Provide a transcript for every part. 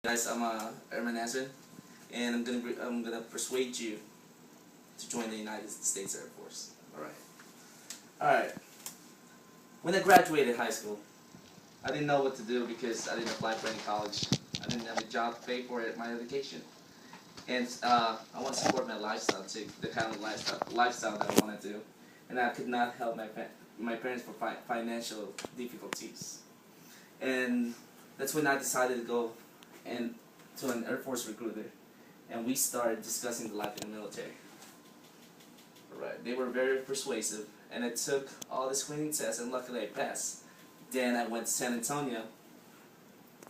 Guys, I'm Erman Nazrin, and I'm gonna persuade you to join the United States Air Force. All right. When I graduated high school, I didn't know what to do because I didn't apply for any college. I didn't have a job to pay for it, my education, and I want to support my lifestyle too, the kind of lifestyle that I want to do, and I could not help my parents for financial difficulties, and that's when I decided to go and to an Air Force recruiter, and we started discussing the life in the military. Alright, they were very persuasive, and I took all the screening tests, and luckily I passed. Then I went to San Antonio,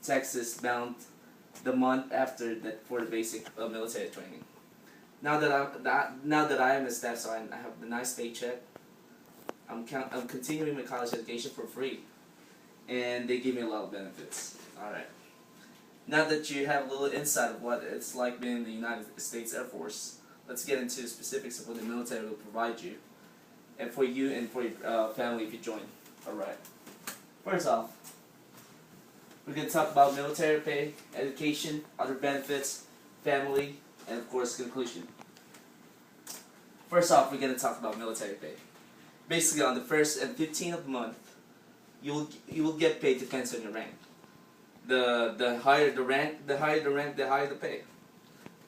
Texas, bound the month after that for the basic military training. Now that I am a staff sergeant, I have a nice paycheck. I'm continuing my college education for free, and they give me a lot of benefits. All right. Now that you have a little insight of what it's like being in the United States Air Force, let's get into the specifics of what the military will provide you, and for you and for your family if you join. All right. First off, we're going to talk about military pay, education, other benefits, family, and of course conclusion. First off, we're going to talk about military pay. Basically, on the 1st and 15th of the month, you will get paid depends on your rank. The higher the rank, the higher the pay.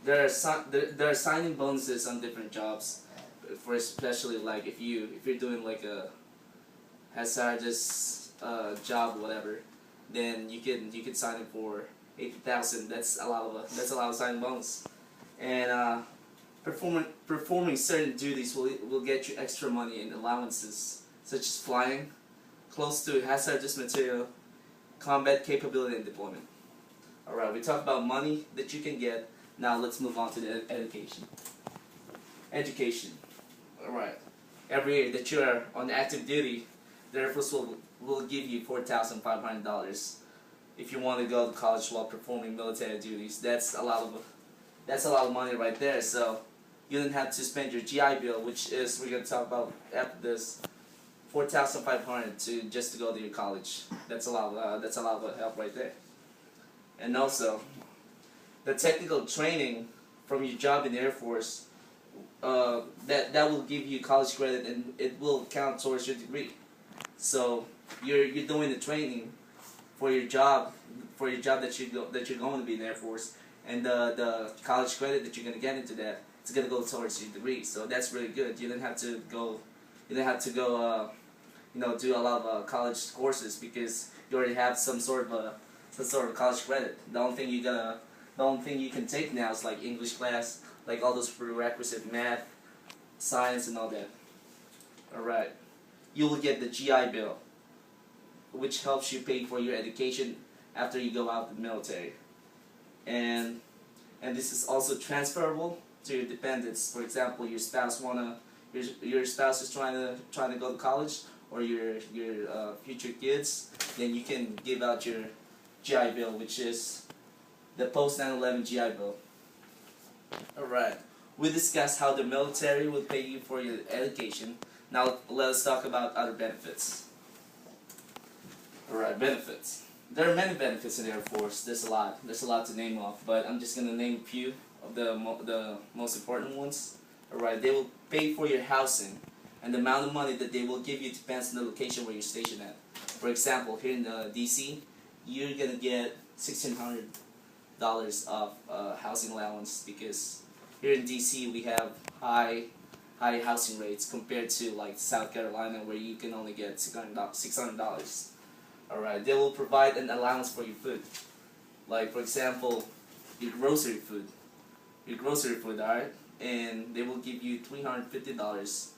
There are signing bonuses on different jobs, for especially like if you're doing like a hazardous job or whatever, then you can sign up for 80,000. That's a lot of signing bonus, and performing certain duties will get you extra money and allowances such as flying close to hazardous material, combat capability, and deployment. Alright, we talked about money that you can get. Now let's move on to the education. Education. Alright. Every year that you are on active duty, the Air Force will give you $4,500 if you want to go to college while performing military duties. That's a lot of money right there. So you don't have to spend your GI Bill, which is we're gonna talk about after this. $4,500 just to go to your college. That's a lot of help right there. And also, the technical training from your job in the Air Force, that will give you college credit, and it will count towards your degree. So you're doing the training for your job that you're going to be in the Air Force, and the college credit that you're gonna get into that, it's gonna go towards your degree. So that's really good. You don't have to go do a lot of college courses because you already have some sort of college credit. The only thing you can take now is like English class, like all those prerequisite math, science, and all that. Alright. You will get the GI Bill, which helps you pay for your education after you go out of the military. And this is also transferable to your dependents. For example, your spouse is trying to go to college, or your future kids, then you can give out your GI Bill, which is the post 9/11 GI Bill. Alright, we discussed how the military will pay you for your education. Now let us talk about other benefits. Alright, benefits. There are many benefits in the Air Force. There's a lot to name off, but I'm just gonna name a few of the most important ones. Alright, they will pay for your housing, and the amount of money that they will give you depends on the location where you're stationed at. For example, here in DC, you're gonna get $1,600 of housing allowance, because here in DC we have high housing rates compared to like South Carolina, where you can only get $600. Alright, they will provide an allowance for your food, like for example, your grocery food, alright, and they will give you $350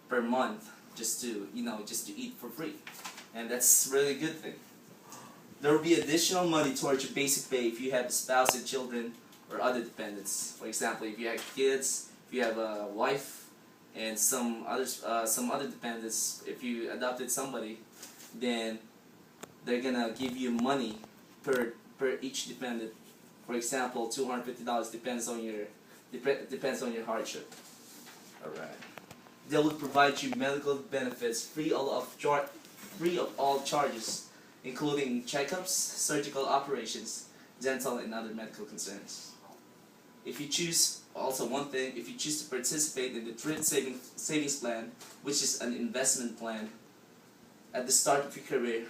per month just to eat for free, and that's really a good thing. There will be additional money towards your basic pay if you have a spouse and children or other dependents. For example, if you have kids, if you have a wife, and some other dependents, if you adopted somebody, then they're gonna give you money per each dependent. For example, $250 depends on your hardship. All right. They will provide you medical benefits free of all charges, including checkups, surgical operations, dental, and other medical concerns. If you choose, also one thing, if you choose to participate in the thrift savings plan, which is an investment plan, at the start of your career,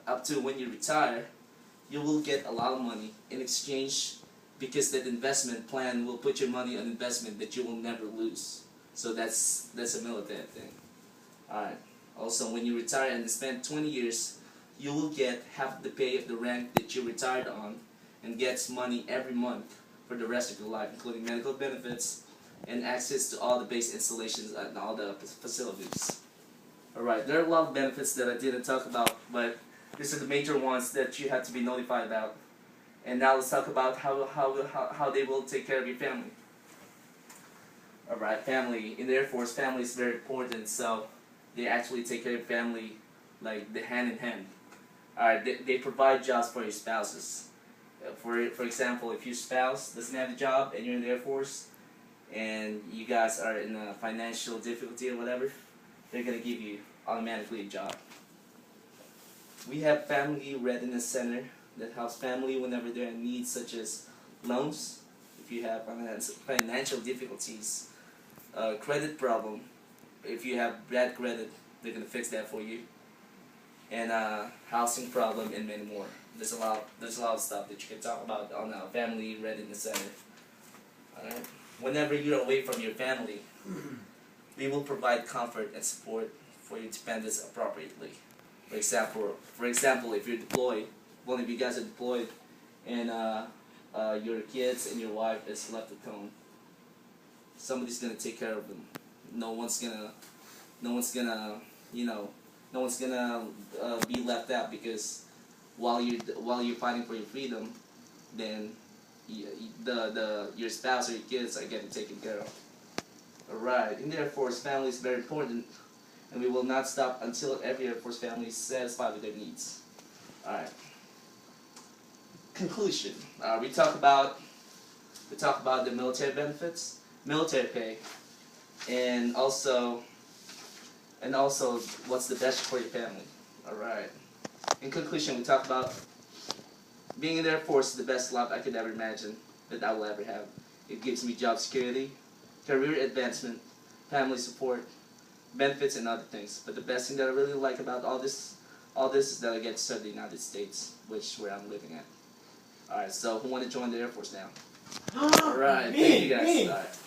up to when you retire, you will get a lot of money in exchange, because that investment plan will put your money on investment that you will never lose. So that's a military thing. Alright. Also, when you retire and spend 20 years, you will get half the pay of the rank that you retired on, and gets money every month for the rest of your life, including medical benefits and access to all the base installations and all the facilities. Alright, there are a lot of benefits that I didn't talk about, but these are the major ones that you have to be notified about. And now let's talk about how they will take care of your family. Alright, family. In the Air Force, family is very important, so they actually take care of family like the hand in hand. Alright, they provide jobs for your spouses. For example, if your spouse doesn't have a job and you're in the Air Force, and you guys are in a financial difficulty or whatever, they're going to give you automatically a job. We have Family Readiness Center that helps family whenever they're in needs, such as loans, if you have financial difficulties, credit problem, if you have bad credit, they're going to fix that for you, and housing problem, and many more. There's a lot of stuff that you can talk about on Family Readiness Center. Alright? Whenever you're away from your family, we will provide comfort and support for your dependents appropriately. For example, if you're deployed, one of you guys are deployed, and your kids and your wife is left at home, somebody's gonna take care of them. No one's gonna be left out, because while you're fighting for your freedom, then your spouse or your kids are getting taken care of. Alright, in the Air Force, family is very important, and we will not stop until every Air Force family is satisfied with their needs. Alright. Conclusion. We talk about the military benefits, military pay, and also what's the best for your family. Alright. In conclusion, we talk about being in the Air Force is the best life I could ever imagine that I will ever have. It gives me job security, career advancement, family support, benefits, and other things. But the best thing that I really like about all this is that I get to serve the United States, which is where I'm living at. Alright, so who want to join the Air Force now? Alright, thank you guys. Alright.